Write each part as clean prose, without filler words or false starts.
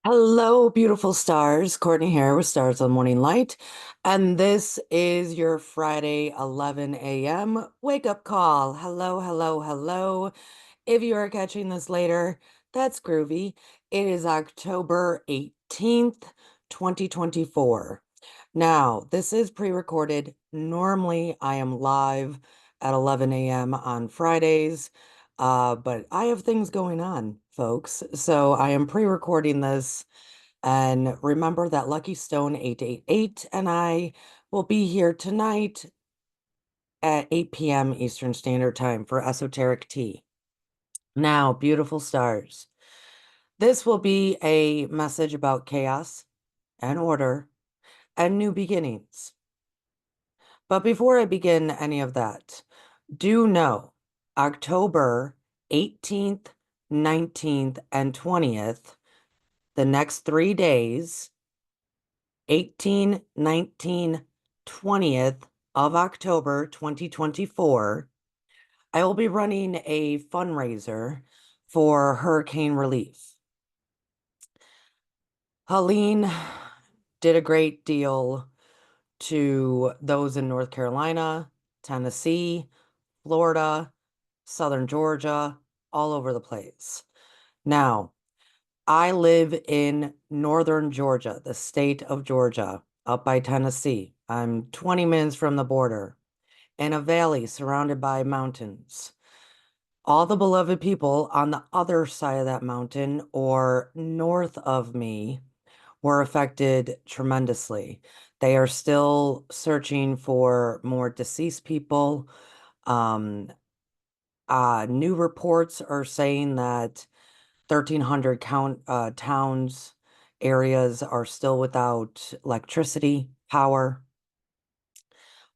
Hello, beautiful stars. Courtney here with Stars on the Morning Light. And this is your Friday, 11 a.m. wake up call. Hello, hello, hello. If you are catching this later, that's groovy. It is October 18th, 2024. Now, this is pre-recorded. Normally, I am live at 11 a.m. on Fridays. But I have things going on, folks. So I am pre-recording this. And remember that Lucky Stone 888 and I will be here tonight at 8 p.m. Eastern Standard Time for Esoteric Tea. Now, beautiful stars, this will be a message about chaos and order and new beginnings. But before I begin any of that, do know October 18th, 19th, and 20th, the next 3 days, 18, 19, 20th of October 2024, I will be running a fundraiser for hurricane relief. Helene did a great deal to those in North Carolina, Tennessee, Florida, Southern Georgia, all over the place. Now, I live in Northern Georgia, the state of Georgia, up by Tennessee. I'm 20 minutes from the border, in a valley surrounded by mountains. All the beloved people on the other side of that mountain or north of me were affected tremendously. They are still searching for more deceased people. Um, New reports are saying that 1,300 towns, areas are still without electricity, power.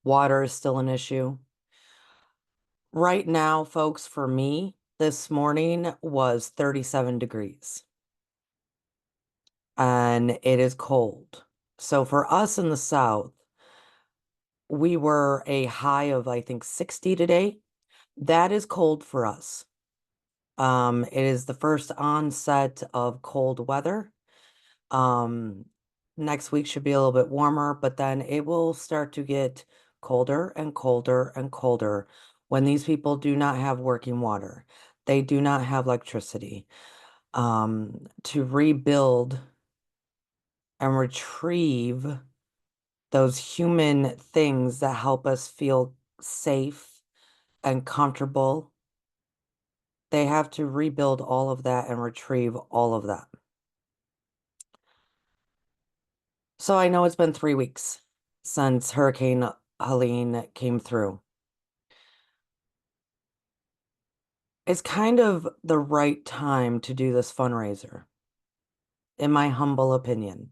Water is still an issue. Right now, folks, for me, this morning was 37 degrees and it is cold. So for us in the South, we were a high of, I think, 60 today. That is cold for us. It is the first onset of cold weather. Um, Next week should be a little bit warmer, but then it will start to get colder and colder and colder when these people do not have working water. They do not have electricity. To rebuild and retrieve those human things that help us feel safe and comfortable, they have to rebuild all of that and retrieve all of that. So I know it's been 3 weeks since Hurricane Helene came through. It's kind of the right time to do this fundraiser, in my humble opinion.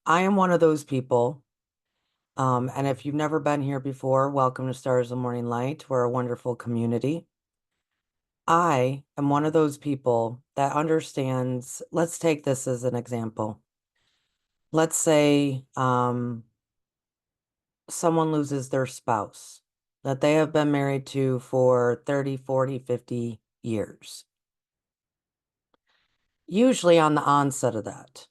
I am one of those people, and if you've never been here before, welcome to Stars of the Morning Light. We're a wonderful community. I am one of those people that understands, let's take this as an example. Let's say someone loses their spouse that they have been married to for 30, 40, 50 years. Usually on the onset of that,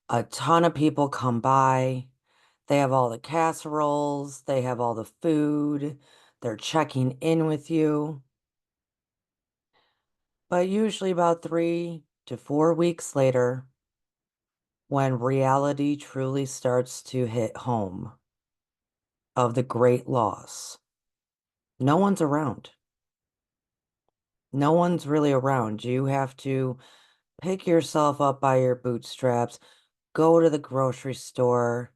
a ton of people come by. They have all the casseroles, they have all the food, they're checking in with you. But usually about 3 to 4 weeks later, when reality truly starts to hit home of the great loss, no one's around. No one's really around. You have to pick yourself up by your bootstraps, go to the grocery store,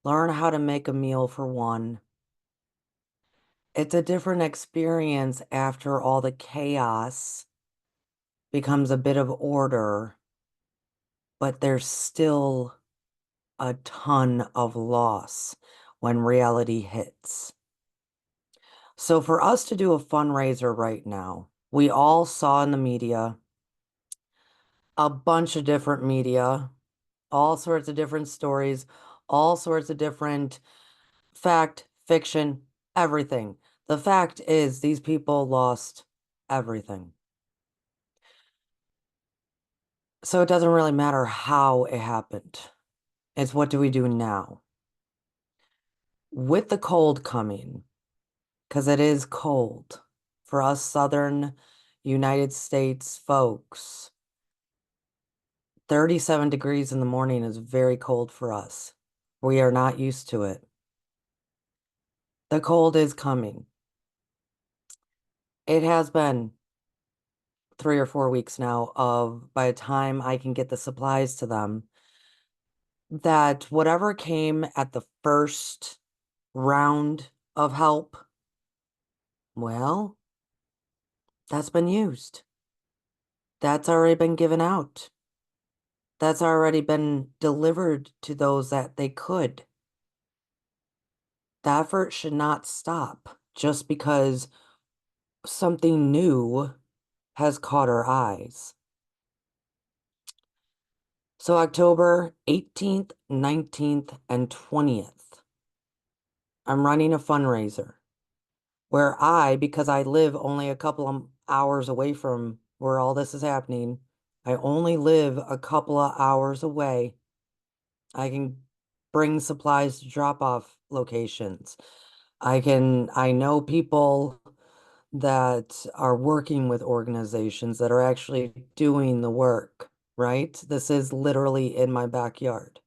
learn how to make a meal for one. It's a different experience after all the chaos becomes a bit of order, but there's still a ton of loss when reality hits. So for us to do a fundraiser right now, we all saw in the media, a bunch of different media, all sorts of different stories, all sorts of different fact, fiction, everything. The fact is, these people lost everything. So it doesn't really matter how it happened. It's what do we do now? With the cold coming, because it is cold for us Southern United States folks. 37 degrees in the morning is very cold for us. We are not used to it. The cold is coming. It has been 3 or 4 weeks now of by the time I can get the supplies to them, that whatever came at the first round of help, well, that's been used. That's already been given out. That's already been delivered to those that they could. The effort should not stop just because something new has caught our eyes. So October 18th, 19th, and 20th, I'm running a fundraiser where because I live only a couple of hours away from where all this is happening, I only live a couple of hours away. I can bring supplies to drop-off locations. I know people that are working with organizations that are actually doing the work, right? This is literally in my backyard.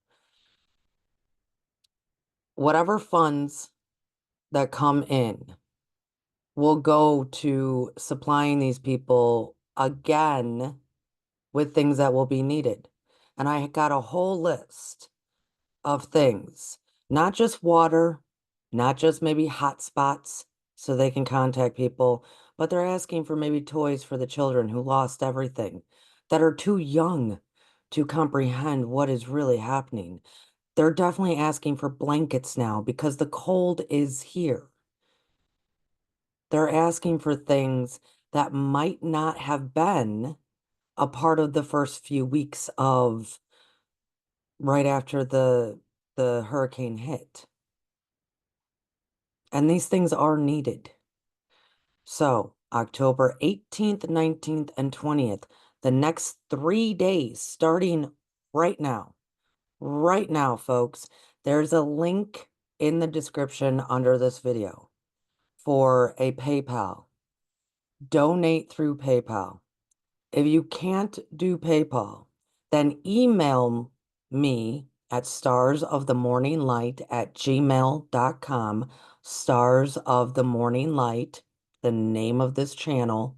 Whatever funds that come in will go to supplying these people again with things that will be needed. And I got a whole list of things, not just water, not just maybe hot spots so they can contact people, but they're asking for maybe toys for the children who lost everything, that are too young to comprehend what is really happening. They're definitely asking for blankets now because the cold is here. They're asking for things that might not have been a part of the first few weeks of right after the hurricane hit. And these things are needed. So, October 18th, 19th, and 20th, the next 3 days, starting right now. Right now, folks, there's a link in the description under this video for a PayPal. Donate through PayPal. If you can't do PayPal, then email me at starsofthemorninglight@gmail.com. Stars of the Morning Light, the name of this channel,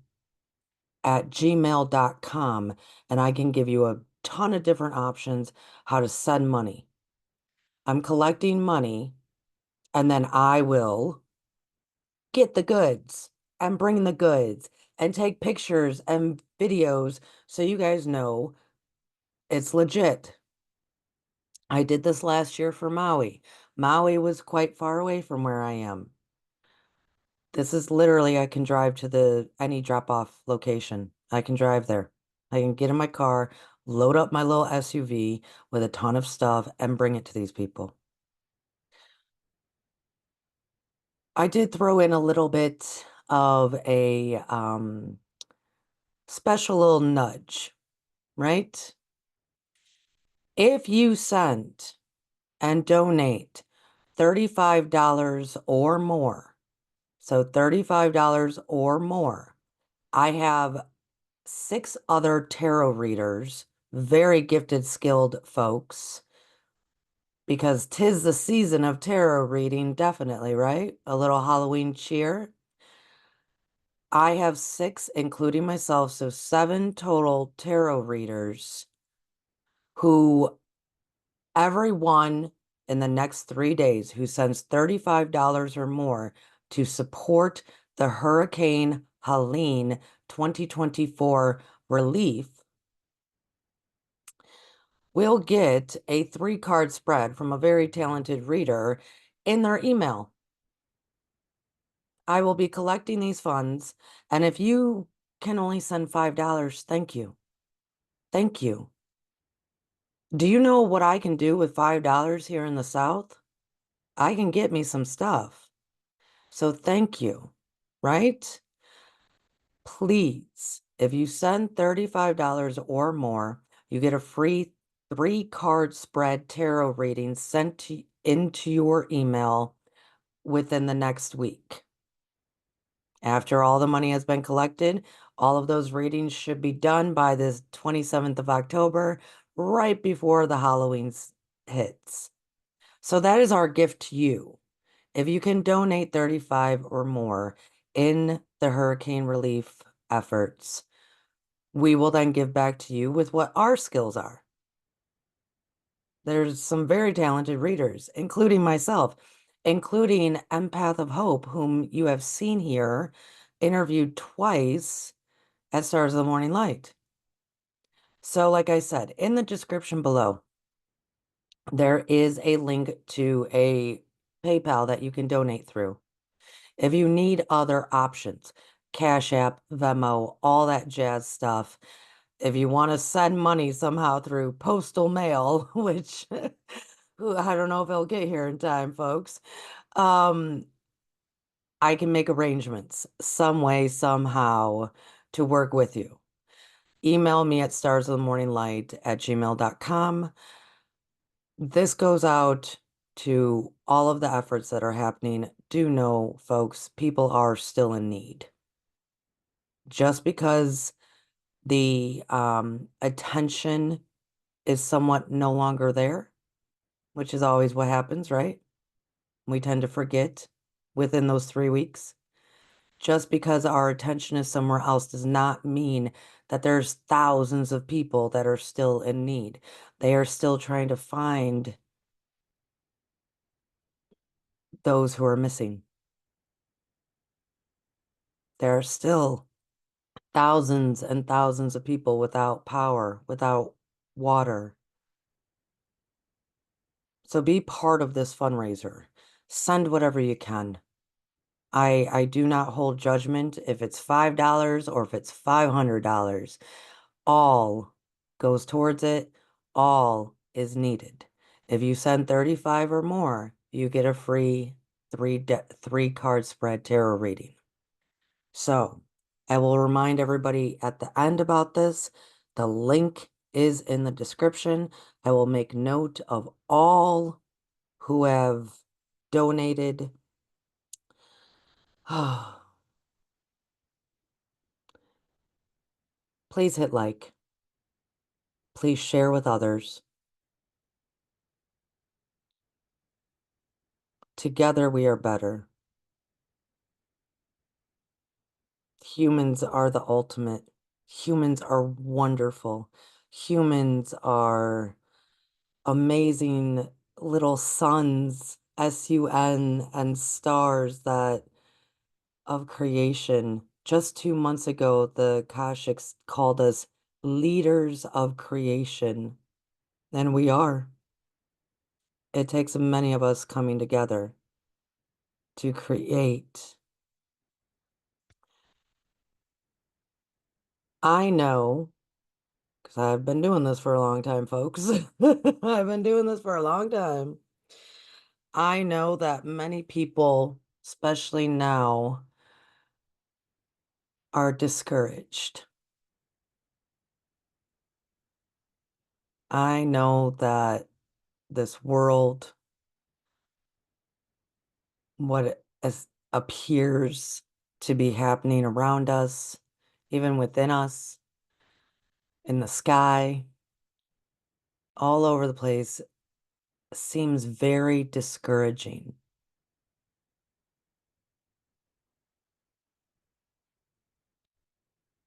at gmail.com, and I can give you a ton of different options how to send money. I'm collecting money, and then I will get the goods and bring the goods and take pictures and videos so you guys know it's legit. I did this last year for Maui. Maui was quite far away from where I am. This is literally, I can drive to any drop-off location. I can drive there. I can get in my car, load up my little SUV with a ton of stuff, and bring it to these people. I did throw in a little bit of a special little nudge, right? If you send and donate $35 or more, so $35 or more, I have 6 other tarot readers, very gifted, skilled folks, because 'tis the season of tarot reading, definitely, right? A little Halloween cheer. I have 6, including myself, so 7 total tarot readers who everyone in the next 3 days who sends $35 or more to support the Hurricane Helene 2024 relief will get a 3-card spread from a very talented reader in their email. I will be collecting these funds, and if you can only send $5, thank you. Thank you. Do you know what I can do with $5 here in the South? I can get me some stuff. So thank you, right? Please, if you send $35 or more, You get a free 3-card spread tarot reading sent into your email within the next week. After all the money has been collected, all of those readings should be done by the 27th of October, right before the Halloween hits. So that is our gift to you. If you can donate 35 or more in the hurricane relief efforts, we will then give back to you with what our skills are. There's some very talented readers, including myself, including Empath of Hope, whom you have seen here, interviewed twice at Stars of the Morning Light. So, like I said, in the description below, there is a link to a PayPal that you can donate through. If you need other options, Cash App, Venmo, all that jazz stuff. If you want to send money somehow through postal mail, which I don't know if it'll get here in time, folks. I can make arrangements some way, somehow to work with you. Email me at starsofthemorninglight@gmail.com. This goes out to all of the efforts that are happening. Do know, folks, people are still in need. Just because the attention is somewhat no longer there, which is always what happens, right? We tend to forget within those 3 weeks. Just because our attention is somewhere else does not mean that there's thousands of people that are still in need. They are still trying to find those who are missing. There are still thousands and thousands of people without power, without water. So be part of this fundraiser. Send whatever you can. I do not hold judgment if it's $5 or if it's $500. All goes towards it. All is needed. If you send 35 or more, you get a free three card spread tarot reading. So I will remind everybody at the end about this. The link is in the description. I will make note of all who have donated. Please hit like. Please share with others. Together we are better. Humans are the ultimate. Humans are wonderful. Humans are amazing little suns, S-U-N, and stars that of creation. Just 2 months ago, the Akashic called us leaders of creation. And we are. It takes many of us coming together to create. I know, because I've been doing this for a long time, folks. I've been doing this for a long time. I know that many people, especially now, are discouraged. I know that this world, what appears to be happening around us, even within us, in the sky, all over the place, seems very discouraging.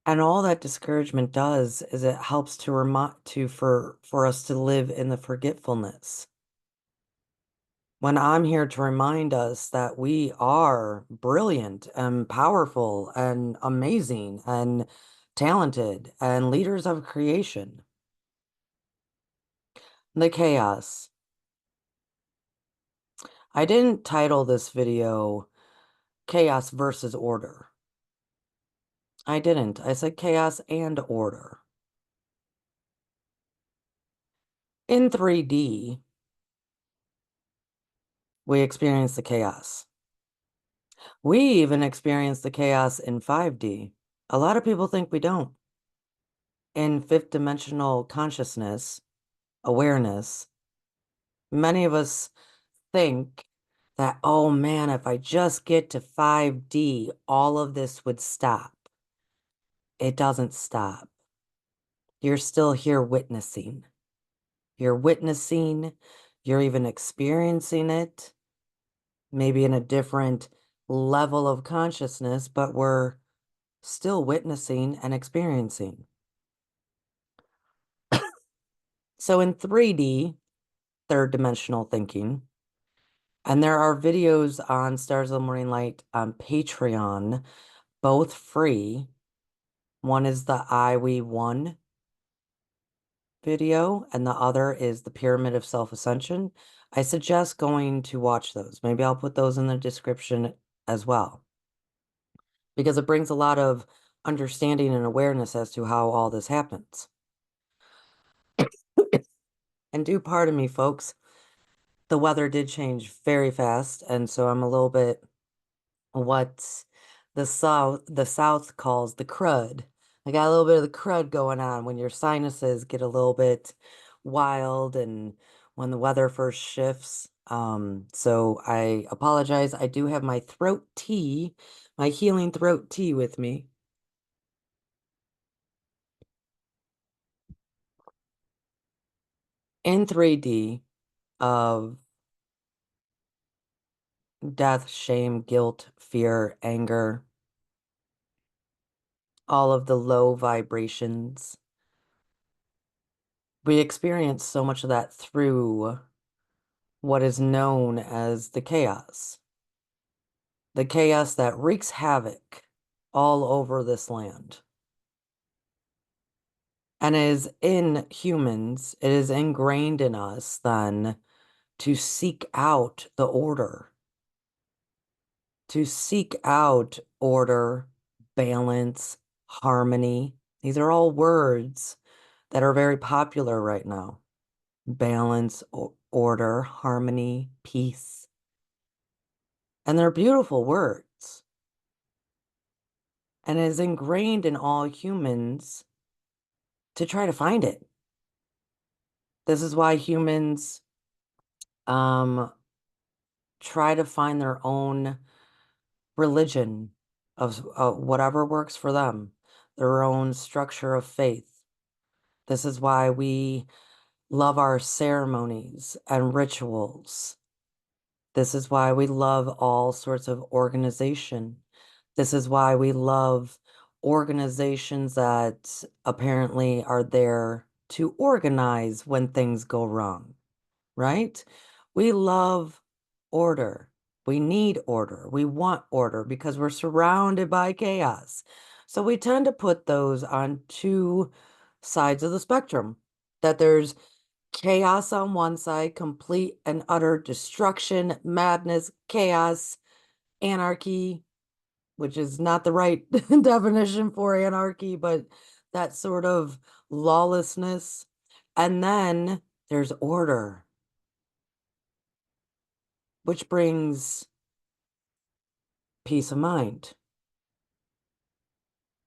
And all that discouragement does is it helps to for us to live in the forgetfulness. When I'm here to remind us that we are brilliant and powerful and amazing and talented and leaders of creation. The chaos. I didn't title this video Chaos versus Order. I didn't. I said chaos and order. In 3D, we experience the chaos. We even experience the chaos in 5D. A lot of people think we don't. in fifth dimensional consciousness, awareness, many of us think that, oh man, if I just get to 5D, all of this would stop. It doesn't stop. You're still here witnessing. You're witnessing, you're even experiencing it, maybe in a different level of consciousness, but we're still witnessing and experiencing. So in 3D, third dimensional thinking, and there are videos on Stars of the Morning Light on Patreon, both free. One is the I We One video, and the other is the Pyramid of Self-Ascension. I suggest going to watch those. Maybe I'll put those in the description as well, because it brings a lot of understanding and awareness as to how all this happens. And do pardon me, folks. The weather did change very fast, and so I'm a little bit what the South calls the crud. I got a little bit of the crud going on when your sinuses get a little bit wild and when the weather first shifts. So I apologize. I do have my throat tea, my healing throat tea with me. In 3D of death, shame, guilt, fear, anger, all of the low vibrations. We experience so much of that through what is known as the chaos that wreaks havoc all over this land. And is in humans, it is ingrained in us then to seek out the order, to seek out order, balance, harmony. These are all words that are very popular right now. Balance, order, harmony, peace. And they're beautiful words. And it is ingrained in all humans to try to find it. This is why humans um, try to find their own religion of whatever works for them, their own structure of faith. This is why we love our ceremonies and rituals. This is why we love all sorts of organization. This is why we love organizations that apparently are there to organize when things go wrong, right? We love order. We need order. We want order because we're surrounded by chaos. So we tend to put those on two sides of the spectrum, that there's chaos on one side, complete and utter destruction, madness, chaos, anarchy, which is not the right definition for anarchy, but that sort of lawlessness. And then there's order, which brings peace of mind,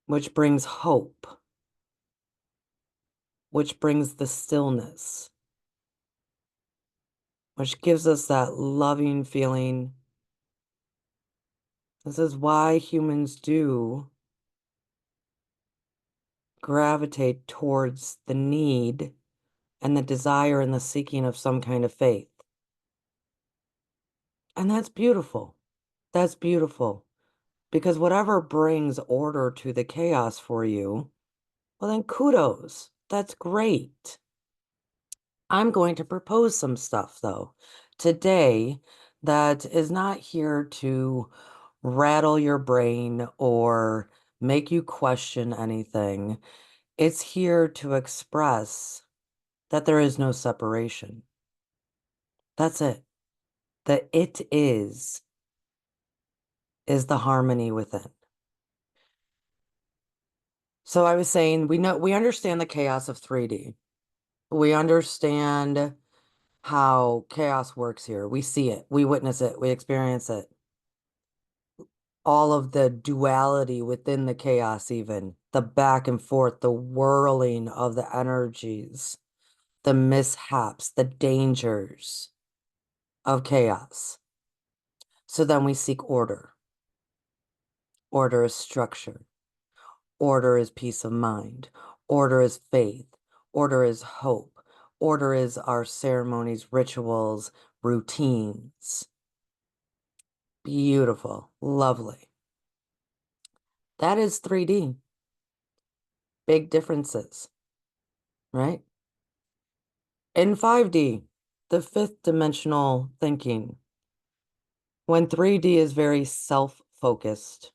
which brings hope, which brings the stillness, which gives us that loving feeling. This is why humans do gravitate towards the need and the desire and the seeking of some kind of faith. And that's beautiful. That's beautiful. Because whatever brings order to the chaos for you, well, then kudos. That's great. I'm going to propose some stuff, though, today that is not here to rattle your brain or make you question anything. It's here to express that there is no separation. That's it. The it is the harmony within. So I was saying, we understand the chaos of 3D. We understand how chaos works here. We see it, we witness it, we experience it. all of the duality within the chaos, even the back and forth, the whirling of the energies, the mishaps, the dangers of chaos. So then we seek order. Order is structure. Order is peace of mind. Order is faith. Order is hope. Order is our ceremonies, rituals, routines. Beautiful. Lovely. That is 3D. Big differences, right? In 5D, the fifth dimensional thinking, when 3D is very self-focused,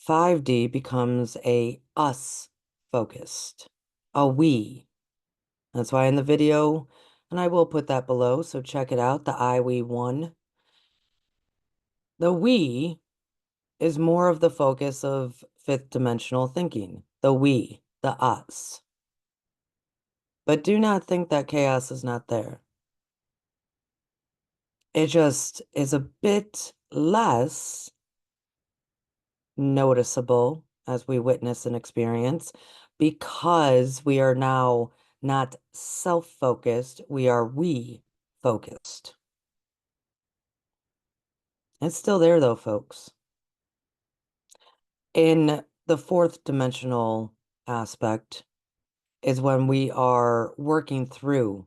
5D becomes a us focused, a we. That's why in the video, and I will put that below, so check it out, the I, we, one. The we is more of the focus of fifth dimensional thinking, the we, the us. But do not think that chaos is not there. It just is a bit less noticeable as we witness and experience because we are now not self-focused, we are we-focused. It's still there though, folks. In the fourth dimensional aspect is when we are working through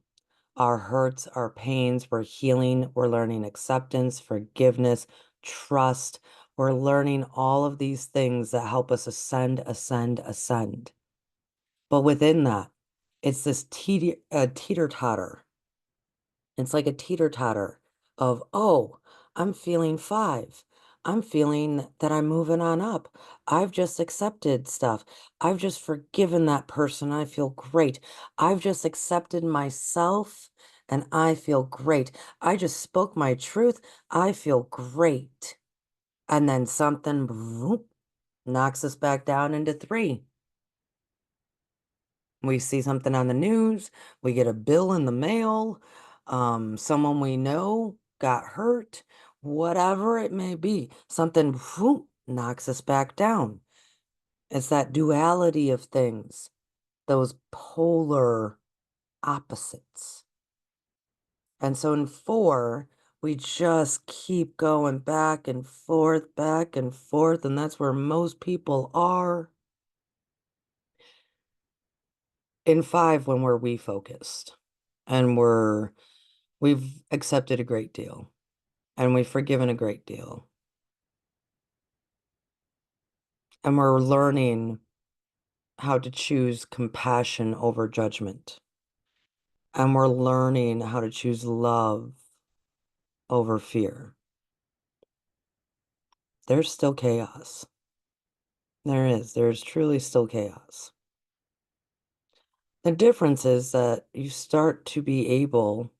our hurts, our pains, we're healing, we're learning acceptance, forgiveness, trust. We're learning all of these things that help us ascend, ascend, ascend. But within that, it's this teeter-totter. It's like a teeter-totter of, oh, I'm feeling 5. I'm feeling that I'm moving on up. I've just accepted stuff. I've just forgiven that person. I feel great. I've just accepted myself and I feel great. I just spoke my truth. I feel great. And then something whoop, knocks us back down into 3. We see something on the news, we get a bill in the mail, someone we know got hurt, whatever it may be, something whoop, knocks us back down. It's that duality of things, those polar opposites. And so in 4, we just keep going back and forth, and that's where most people are. In 5, when we're we focused and we've accepted a great deal and we've forgiven a great deal. And we're learning how to choose compassion over judgment. And we're learning how to choose love over fear. There's still chaos. There's truly still chaos. The difference is that you start to be able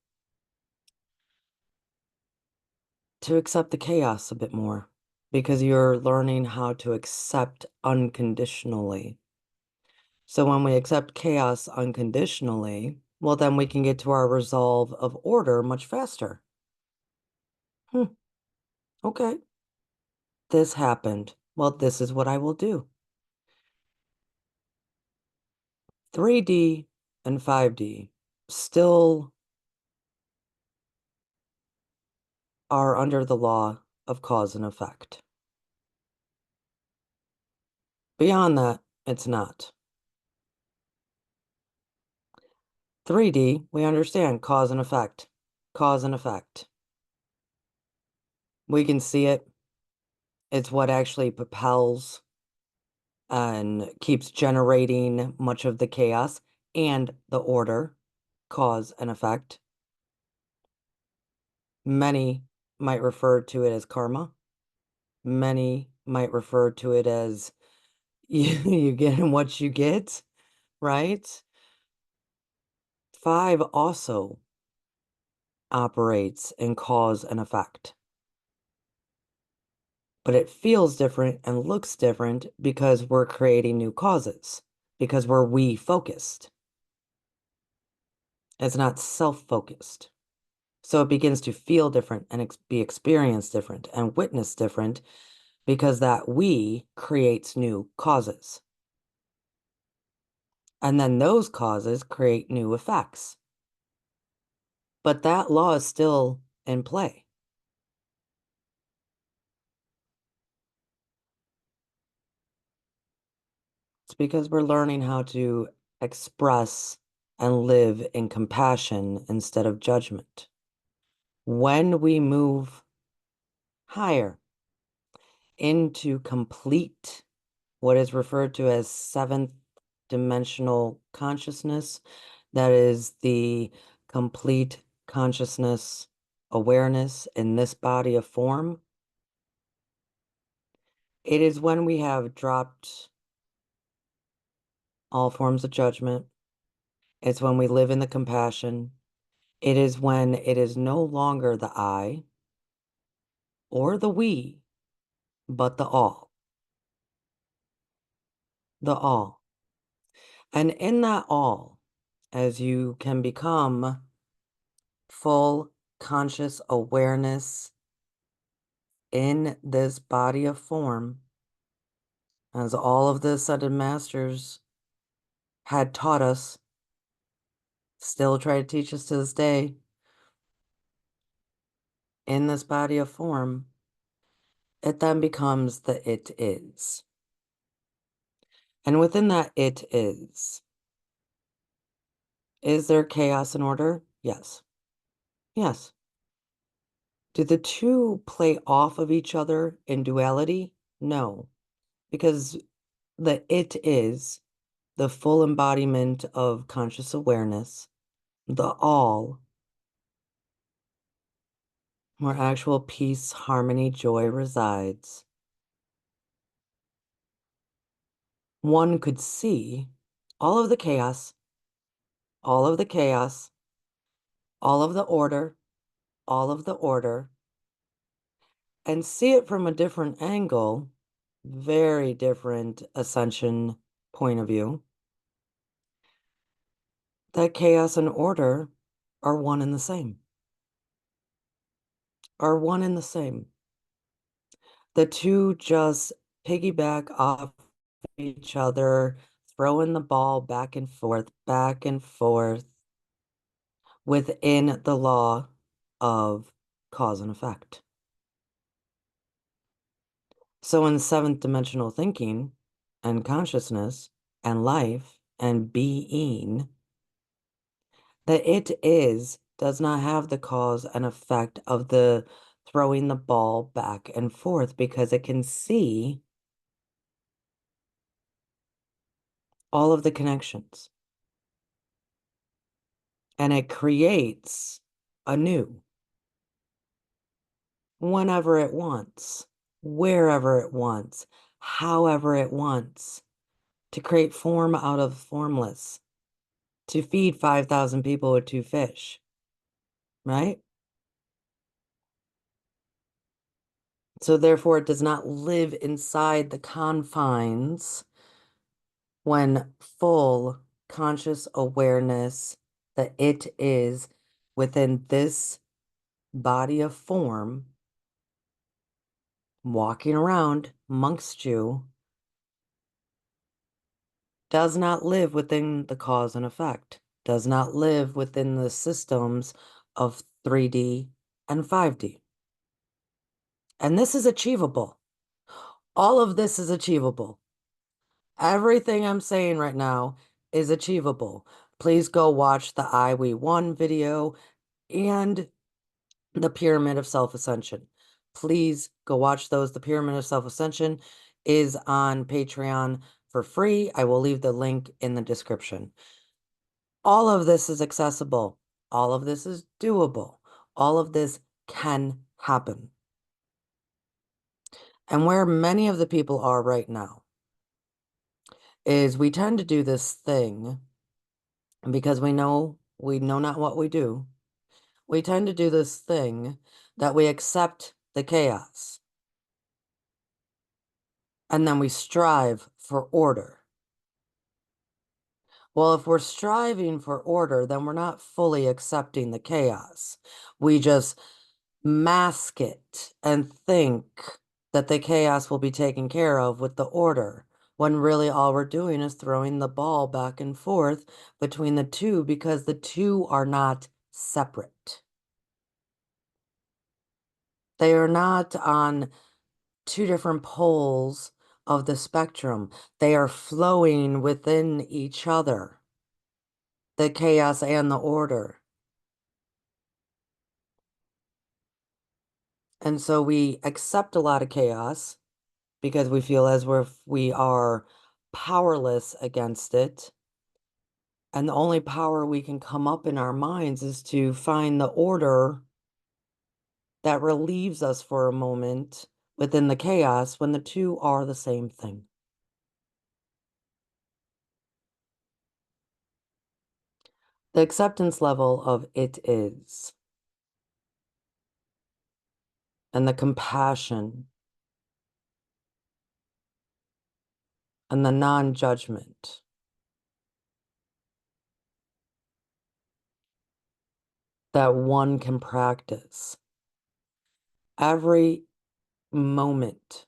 to accept the chaos a bit more because you're learning how to accept unconditionally. So when we accept chaos unconditionally, well, then we can get to our resolve of order much faster. Okay. This happened. Well, this is what I will do. 3D and 5D still are under the law of cause and effect. Beyond that, it's not. 3D, we understand cause and effect. Cause and effect. We can see it. It's what actually propels and keeps generating much of the chaos and the order, cause and effect. Many might refer to it as karma. Many might refer to it as you get what you get, right? 5 also operates in cause and effect. But it feels different and looks different because we're creating new causes, because we're we focused. It's not self-focused. So it begins to feel different and be experienced different and witness different because that we creates new causes. And then those causes create new effects. But that law is still in play. It's because we're learning how to express and live in compassion instead of judgment. When we move higher into complete, what is referred to as seventh dimensional consciousness, that is the complete consciousness awareness in this body of form, it is when we have dropped all forms of judgment. It's when we live in the compassion. It is when it is no longer the I or the we, but the all. The all. And in that all, as you can become full conscious awareness in this body of form, as all of the ascended masters had taught us, still try to teach us to this day, in this body of form, it then becomes the it is. And within that it is there chaos and order? Yes. Yes. Do the two play off of each other in duality? No, because the it is the full embodiment of conscious awareness, the all, where actual peace, harmony, joy resides. One could see all of the chaos, all of the chaos, all of the order, all of the order, and see it from a different angle, very different ascension point of view. That chaos and order are one and the same. Are one and the same. The two just piggyback off each other, throwing the ball back and forth within the law of cause and effect. So in seventh dimensional thinking and consciousness and life and being, the it is does not have the cause and effect of the throwing the ball back and forth, because it can see all of the connections and it creates anew whenever it wants, wherever it wants, however it wants, to create form out of formless, to feed 5,000 people with 2 fish, right? So therefore, it does not live inside the confines when full conscious awareness that it is within this body of form, walking around amongst you, does not live within the cause and effect, does not live within the systems of 3D and 5D. And this is achievable. All of this is achievable. Everything I'm saying right now is achievable. Please go watch the I We One video and the Pyramid of Self-Ascension. Please go watch those. The Pyramid of Self-Ascension is on Patreon for free. I will leave the link in the description. All of this is accessible. All of this is doable. All of this can happen. And where many of the people are right now is we tend to do this thing because we know not what we do. We tend to do this thing that we accept the chaos and then we strive for order. Well, if we're striving for order, then we're not fully accepting the chaos. We just mask it and think that the chaos will be taken care of with the order, when really all we're doing is throwing the ball back and forth between the two because the two are not separate. They are not on two different poles of the spectrum. They are flowing within each other, the chaos and the order. And so we accept a lot of chaos because we feel as if we are powerless against it. And the only power we can come up in our minds is to find the order that relieves us for a moment within the chaos when the two are the same thing. The acceptance level of it is, and the compassion, and the non-judgment that one can practice every moment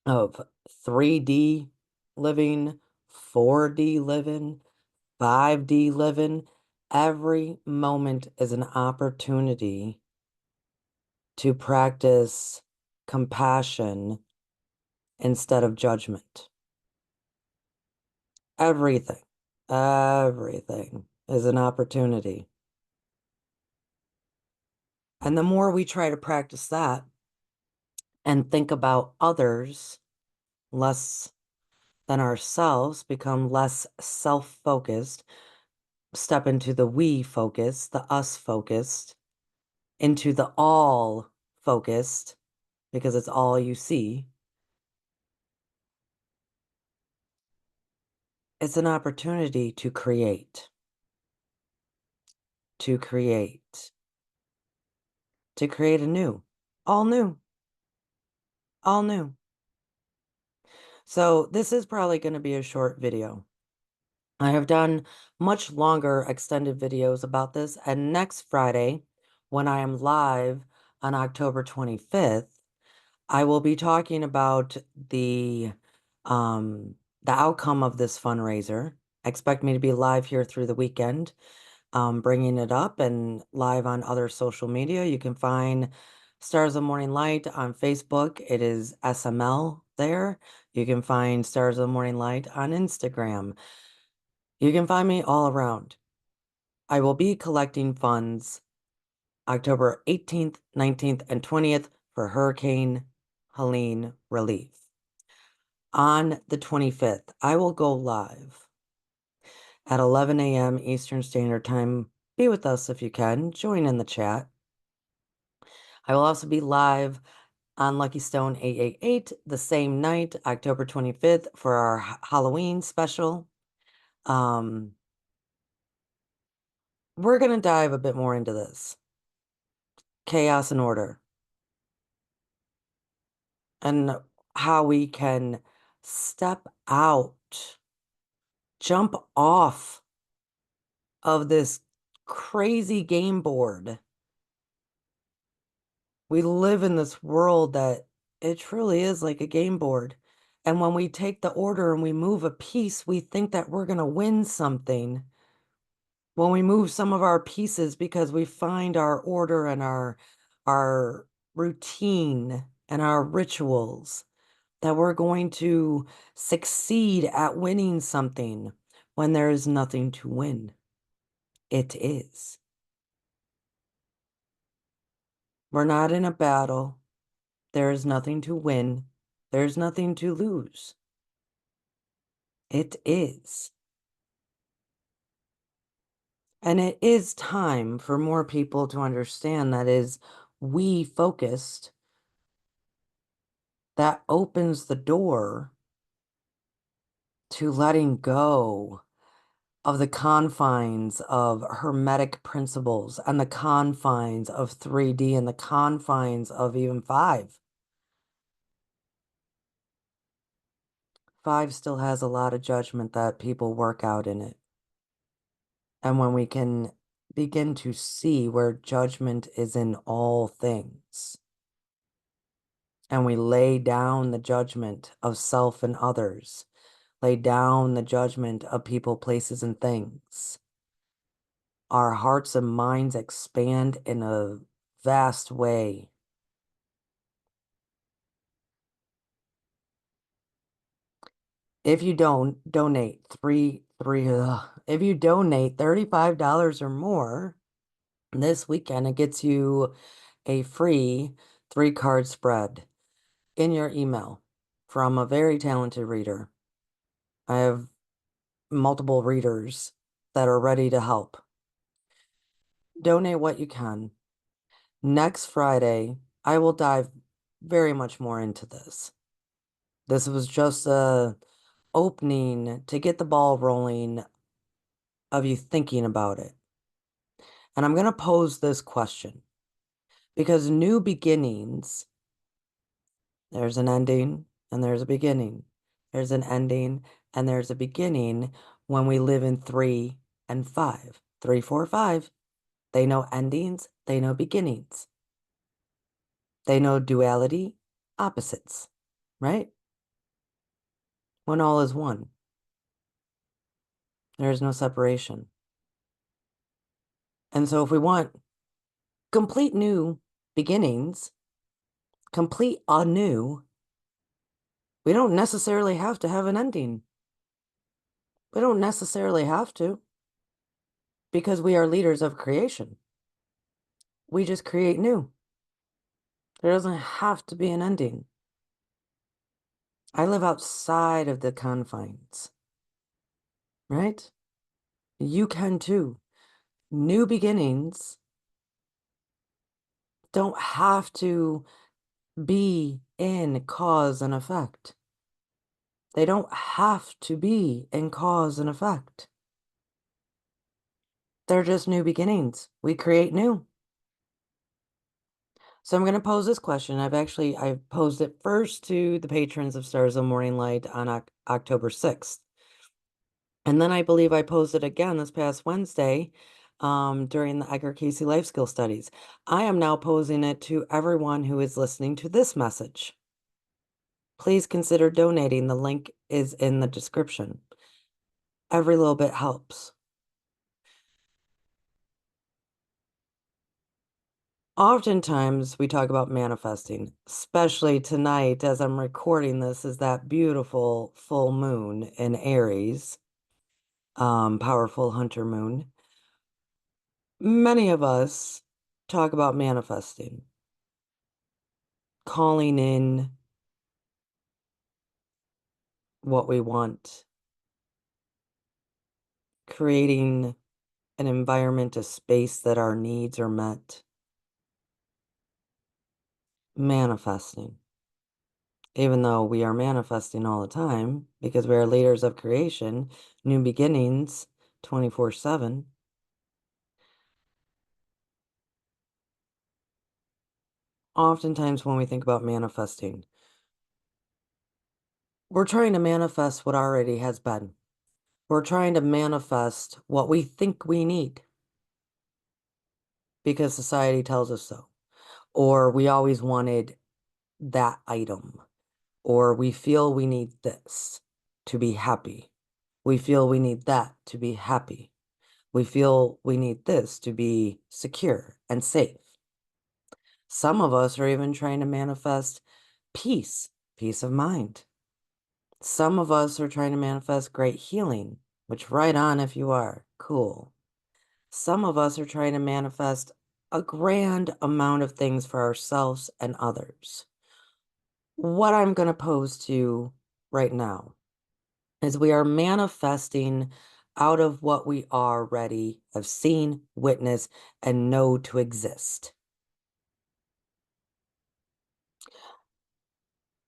of 3D living, 4D living, 5D living. Every moment is an opportunity to practice compassion instead of judgment. Everything, everything is an opportunity. And the more we try to practice that and think about others less than ourselves, become less self-focused, step into the we focus, the us focused, into the all focused, because it's all you see. It's an opportunity to create, to create, to create anew, all new, all new. So this is probably going to be a short video. I have done much longer extended videos about this, and next Friday, when I am live on October 25th, I will be talking about the outcome of this fundraiser. Expect me to be live here through the weekend, bringing it up and live on other social media. You can find Stars of the Morning Light on Facebook. It is SML there. You can find Stars of the Morning Light on Instagram. You can find me all around. I will be collecting funds October 18th, 19th, and 20th for Hurricane Helene relief. On the 25th, I will go live at 11 a.m. Eastern Standard Time. Be with us if you can. Join in the chat. I will also be live on Lucky Stone 888 the same night, October 25th, for our Halloween special. We're going to dive a bit more into this. Chaos and order. And how we can step out, jump off of this crazy game board. We live in this world that it truly is like a game board. And when we take the order and we move a piece, we think that we're going to win something. When we move some of our pieces because we find our order and our routine and our rituals, that we're going to succeed at winning something when there is nothing to win. It is. We're not in a battle. There is nothing to win. There's nothing to lose. It is. And it is time for more people to understand that is we focused. That opens the door to letting go of the confines of hermetic principles and the confines of 3D and the confines of even 5. 5 still has a lot of judgment that people work out in it. And when we can begin to see where judgment is in all things, and we lay down the judgment of self and others, lay down the judgment of people, places, and things, our hearts and minds expand in a vast way. If you don't donate if you donate $35 or more this weekend, it gets you a free 3-card spread in your email from a very talented reader. I have multiple readers that are ready to help. Donate what you can. Next Friday, I will dive very much more into this. This was just a opening to get the ball rolling of you thinking about it. And I'm going to pose this question because new beginnings, there's an ending and there's a beginning. There's an ending and there's a beginning when we live in 3 and 5. 3, 4, 5. They know endings, they know beginnings. They know duality, opposites, right? When all is one, there is no separation. And so if we want complete new beginnings, complete anew, we don't necessarily have to have an ending. We don't necessarily have to, because we are leaders of creation. We just create new. There doesn't have to be an ending. I live outside of the confines, right? You can too. New beginnings don't have to be in cause and effect. They don't have to be in cause and effect. They're just new beginnings. We create new. So I'm going to pose this question. I've posed it first to the patrons of Stars of the Morning Light on October 6th. And then I believe I posed it again this past Wednesday during the Edgar Casey Life Skill Studies. I am now posing it to everyone who is listening to this message. Please consider donating. The link is in the description. Every little bit helps. Oftentimes we talk about manifesting, especially tonight as I'm recording this is that beautiful full moon in Aries, powerful hunter moon. Many of us talk about manifesting, calling in what we want, creating an environment, a space that our needs are met, manifesting. Even though we are manifesting all the time because we are leaders of creation, new beginnings 24/7. Oftentimes when we think about manifesting, we're trying to manifest what already has been. We're trying to manifest what we think we need because society tells us so. Or we always wanted that item. Or we feel we need this to be happy. We feel we need that to be happy. We feel we need this to be secure and safe. Some of us are even trying to manifest peace, peace of mind. Some of us are trying to manifest great healing, which right on if you are, cool. Some of us are trying to manifest a grand amount of things for ourselves and others. What I'm going to pose to you right now is we are manifesting out of what we already have seen, witnessed, and know to exist.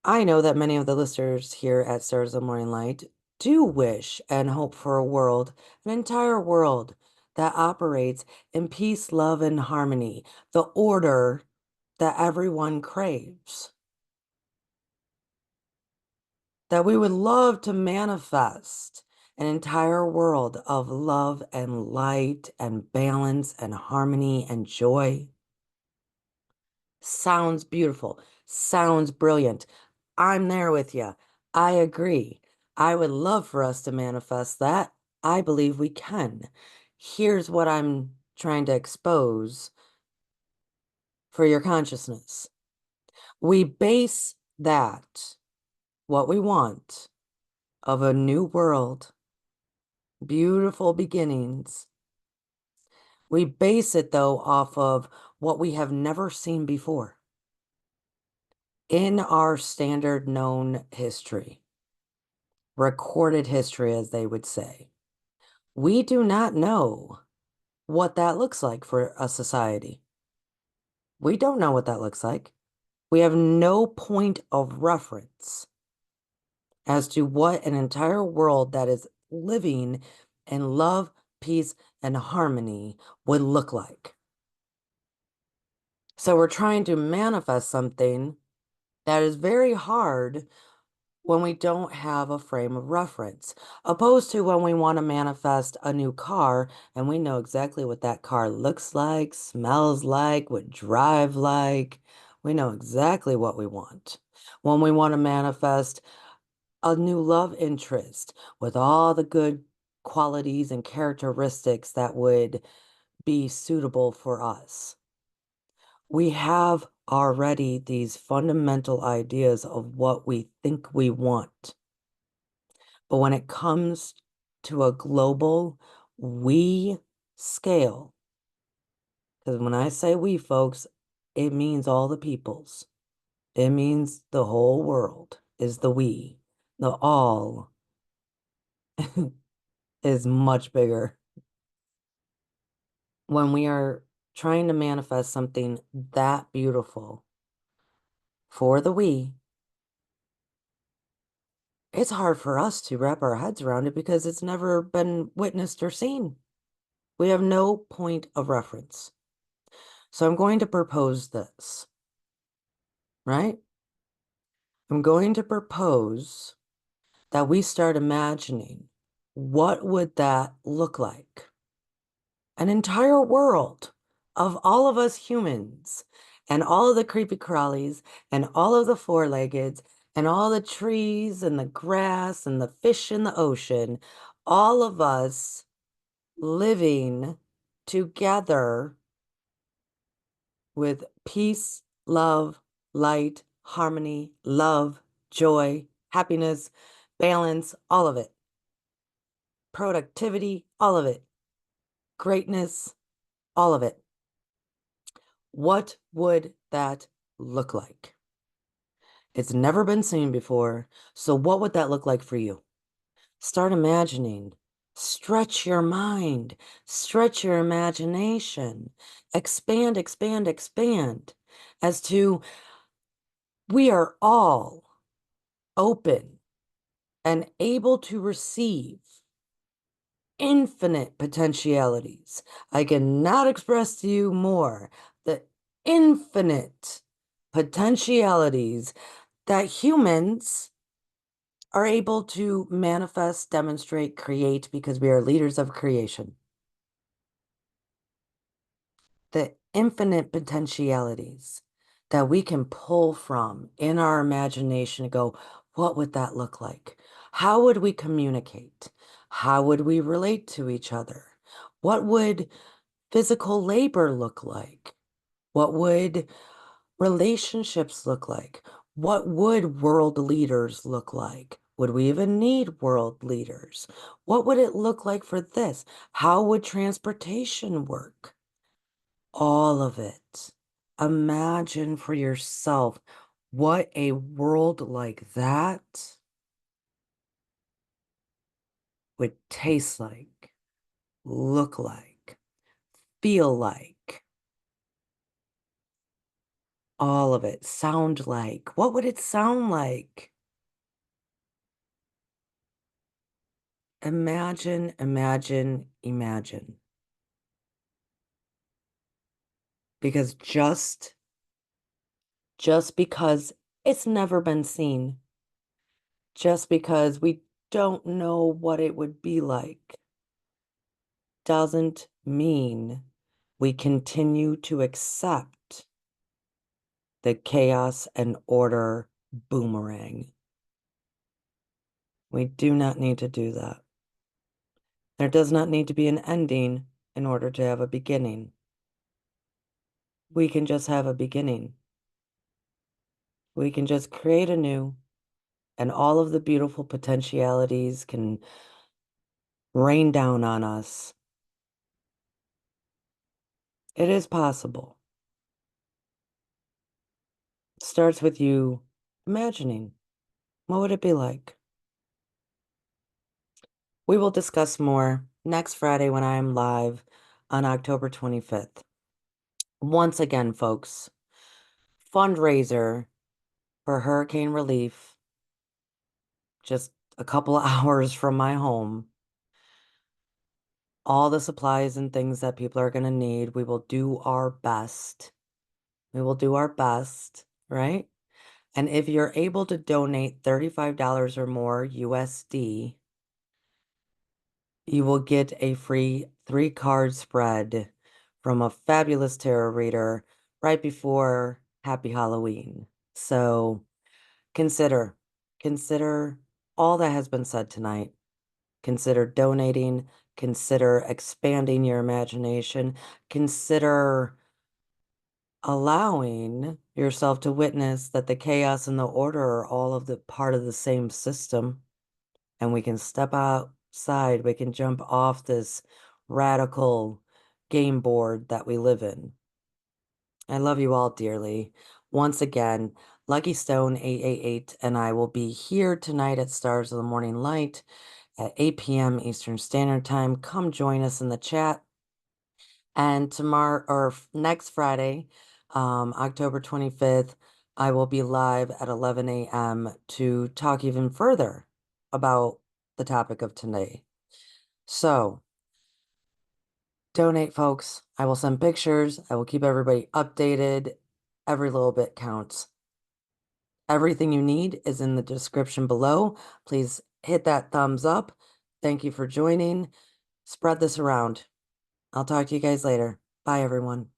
I know that many of the listeners here at Stars of the Morning Light do wish and hope for a world, an entire world that operates in peace, love, and harmony, the order that everyone craves. That we would love to manifest an entire world of love and light and balance and harmony and joy. Sounds beautiful. Sounds brilliant. I'm there with you. I agree. I would love for us to manifest that. I believe we can. Here's what I'm trying to expose for your consciousness. We base that, what we want, of a new world, beautiful beginnings. We base it, though, off of what we have never seen before in our standard known history, recorded history, as they would say. We do not know what that looks like for a society. We don't know what that looks like. We have no point of reference as to what an entire world that is living in love, peace, and harmony would look like. So we're trying to manifest something that is very hard when we don't have a frame of reference, opposed to when we want to manifest a new car and we know exactly what that car looks like, smells like, would drive like. We know exactly what we want. When we want to manifest a new love interest with all the good qualities and characteristics that would be suitable for us. We have already these fundamental ideas of what we think we want. But when it comes to a global we scale, because when I say we, folks, it means all the peoples. It means the whole world is the we. The all is much bigger. When we are trying to manifest something that beautiful for the we, it's hard for us to wrap our heads around it because it's never been witnessed or seen. We have no point of reference. So I'm going to propose this, right? I'm going to propose that we start imagining what would that look like? An entire world of all of us humans and all of the creepy crawlies and all of the four-leggeds and all the trees and the grass and the fish in the ocean, all of us living together with peace, love, light, harmony, love, joy, happiness, balance, all of it. Productivity, all of it. Greatness, all of it. What would that look like? It's never been seen before, so what would that look like for you? Start imagining. Stretch your mind. Stretch your imagination. Expand, expand, expand as to we are all open and able to receive infinite potentialities. I cannot express to you more the infinite potentialities that humans are able to manifest, demonstrate, create because we are leaders of creation. The infinite potentialities that we can pull from in our imagination and go, what would that look like? How would we communicate? How would we relate to each other? What would physical labor look like? What would relationships look like? What would world leaders look like? Would we even need world leaders? What would it look like for this? How would transportation work? All of it. Imagine for yourself what a world like that would taste like, look like, feel like, all of it, sound like. What would it sound like? Imagine, imagine, imagine. Because just because it's never been seen, just because we don't know what it would be like, doesn't mean we continue to accept the chaos and order boomerang. We do not need to do that. There does not need to be an ending in order to have a beginning. We can just have a beginning. We can just create anew, and all of the beautiful potentialities can rain down on us. It is possible. It starts with you imagining. What would it be like? We will discuss more next Friday when I am live on October 25th. Once again, folks, fundraiser for hurricane relief, just a couple of hours from my home. All the supplies and things that people are going to need. We will do our best. We will do our best, right? And if you're able to donate $35 or more USD, you will get a free 3-card spread from a fabulous tarot reader right before Happy Halloween. So consider all that has been said tonight. Consider donating, consider expanding your imagination, consider allowing yourself to witness that the chaos and the order are all of the part of the same system. And we can step outside, we can jump off this radical game board that we live in. I love you all dearly. Once again, Lucky Stone 888 and I will be here tonight at Stars of the Morning Light at 8 p.m. Eastern Standard Time. Come join us in the chat. And tomorrow or next Friday, October 25th, I will be live at 11 a.m. to talk even further about the topic of today. So donate, folks. I will send pictures. I will keep everybody updated. Every little bit counts. Everything you need is in the description below. Please hit that thumbs up. Thank you for joining. Spread this around. I'll talk to you guys later. Bye, everyone.